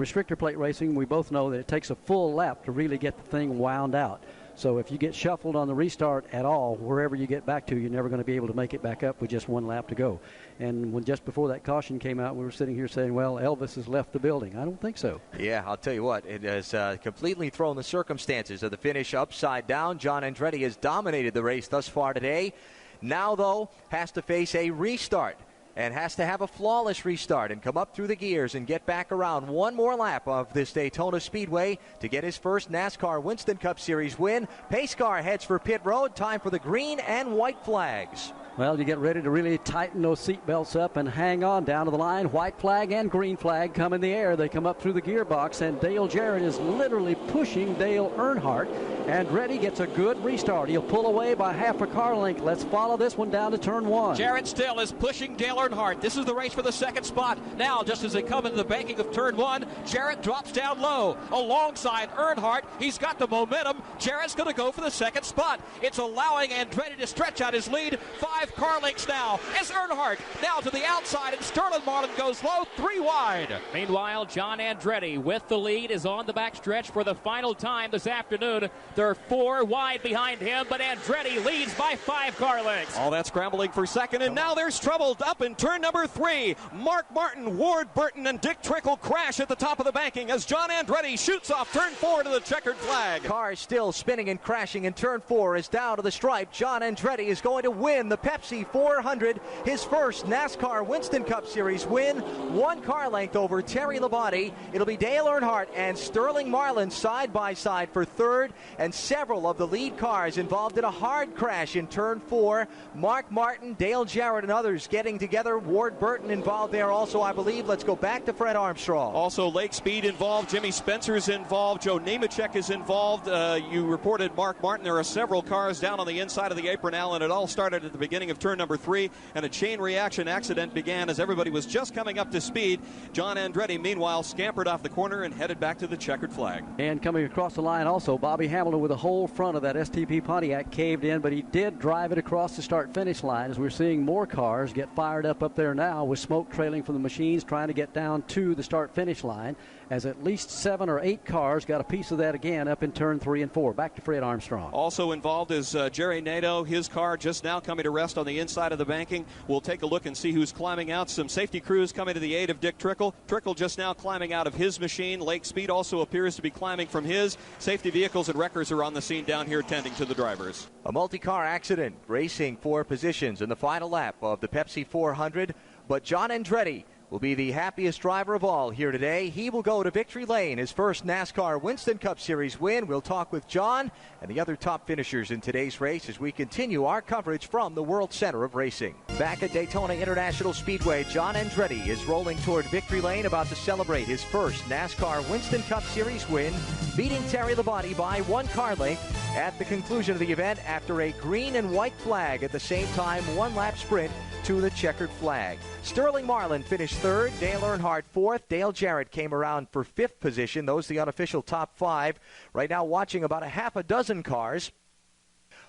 restrictor plate racing, we both know that it takes a full lap to really get the thing wound out. So if you get shuffled on the restart at all, wherever you get back to, you're never going to be able to make it back up with just one lap to go. And when just before that caution came out, we were sitting here saying, well, Elvis has left the building. I don't think so. Yeah, I'll tell you what, it has completely thrown the circumstances of the finish upside down. John Andretti has dominated the race thus far today. Now, though, has to face a restart and has to have a flawless restart and come up through the gears and get back around one more lap of this Daytona Speedway to get his first NASCAR Winston Cup Series win. Pace car heads for pit road. Time for the green and white flags. Well, you get ready to really tighten those seat belts up and hang on down to the line. White flag and green flag come in the air. They come up through the gearbox, and Dale Jarrett is literally pushing Dale Earnhardt. Andretti gets a good restart. He'll pull away by half a car length. Let's follow this one down to turn one. Jarrett still is pushing Dale Earnhardt. This is the race for the second spot. Now, just as they come into the banking of turn one, Jarrett drops down low alongside Earnhardt. He's got the momentum. Jarrett's going to go for the second spot. It's allowing Andretti to stretch out his lead. 5 car lengths now. It's Earnhardt now to the outside, and Sterling Marlin goes low, 3 wide. Meanwhile, John Andretti with the lead is on the backstretch for the final time this afternoon. They're 4 wide behind him, but Andretti leads by 5 car lengths. All that scrambling for second, and now there's trouble up in turn number 3. Mark Martin, Ward Burton, and Dick Trickle crash at the top of the banking as John Andretti shoots off turn 4 to the checkered flag. Car still spinning and crashing in turn 4 is down to the stripe. John Andretti is going to win the Pepsi 400, his first NASCAR Winston Cup Series win. 1 car length over Terry Labonte. It'll be Dale Earnhardt and Sterling Marlin side by side for third, and several of the lead cars involved in a hard crash in turn 4. Mark Martin, Dale Jarrett, and others getting together. Ward Burton involved there also, I believe. Let's go back to Fred Armstrong. Also, Lake Speed involved. Jimmy Spencer's involved. Joe Nemechek is involved. You reported Mark Martin. There are several cars down on the inside of the apron now, and it all started at the beginning of turn number 3, and a chain reaction accident began as everybody was just coming up to speed. John Andretti, meanwhile, scampered off the corner and headed back to the checkered flag. And coming across the line also, Bobby Hamilton with the whole front of that STP Pontiac caved in, but he did drive it across the start-finish line as we're seeing more cars get fired up there now with smoke trailing from the machines trying to get down to the start-finish line, as at least 7 or 8 cars got a piece of that again up in turn 3 and 4. Back to Fred Armstrong. Also involved is Jerry Nadeau. His car just now coming to rest on the inside of the banking. We'll take a look and see who's climbing out. Some safety crews coming to the aid of Dick Trickle. Trickle just now climbing out of his machine. Lake Speed also appears to be climbing from his. Safety vehicles and wreckers are on the scene down here tending to the drivers. A multi-car accident racing for positions in the final lap of the Pepsi 400, but John Andretti will be the happiest driver of all here today. He will go to victory lane, his first NASCAR Winston Cup Series win. We'll talk with John and the other top finishers in today's race as we continue our coverage from the World Center of Racing. Back at Daytona International Speedway, John Andretti is rolling toward victory lane, about to celebrate his first NASCAR Winston Cup Series win, beating Terry Labonte by 1 car length at the conclusion of the event after a green and white flag at the same time, 1-lap sprint to the checkered flag. Sterling Marlin finished 3rd, Dale Earnhardt 4th. Dale Jarrett came around for 5th position. Those the unofficial top 5. Right now watching about a half a dozen cars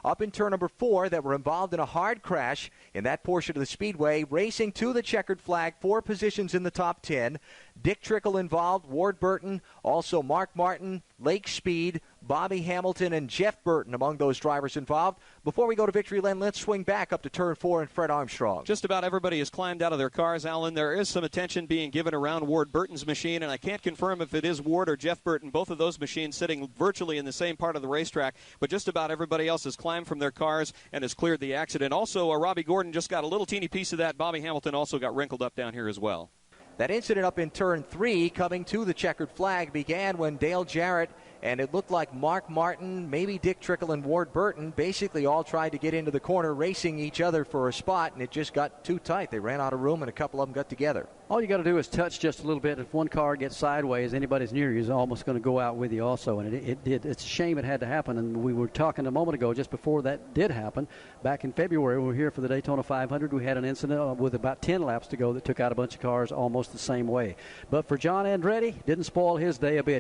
up in turn number 4 that were involved in a hard crash in that portion of the speedway, racing to the checkered flag, 4 positions in the top 10. Dick Trickle involved, Ward Burton, also Mark Martin, Lake Speed, Bobby Hamilton, and Jeff Burton among those drivers involved. Before we go to victory lane, let's swing back up to turn 4 and Fred Armstrong. Just about everybody has climbed out of their cars, Alan. There is some attention being given around Ward Burton's machine, and I can't confirm if it is Ward or Jeff Burton, both of those machines sitting virtually in the same part of the racetrack, but just about everybody else has climbed from their cars and has cleared the accident. Also, Robbie Gordon just got a little teeny piece of that. Bobby Hamilton also got wrinkled up down here as well. That incident up in turn 3 coming to the checkered flag began when Dale Jarrett and it looked like Mark Martin, maybe Dick Trickle and Ward Burton basically all tried to get into the corner racing each other for a spot, and it just got too tight. They ran out of room and a couple of them got together. All you got to do is touch just a little bit. If one car gets sideways, anybody's near you is almost going to go out with you also, and it did. It's a shame it had to happen, and we were talking a moment ago just before that did happen. Back in February, we were here for the Daytona 500. We had an incident with about 10 laps to go that took out a bunch of cars almost the same way. But for John Andretti, didn't spoil his day a bit.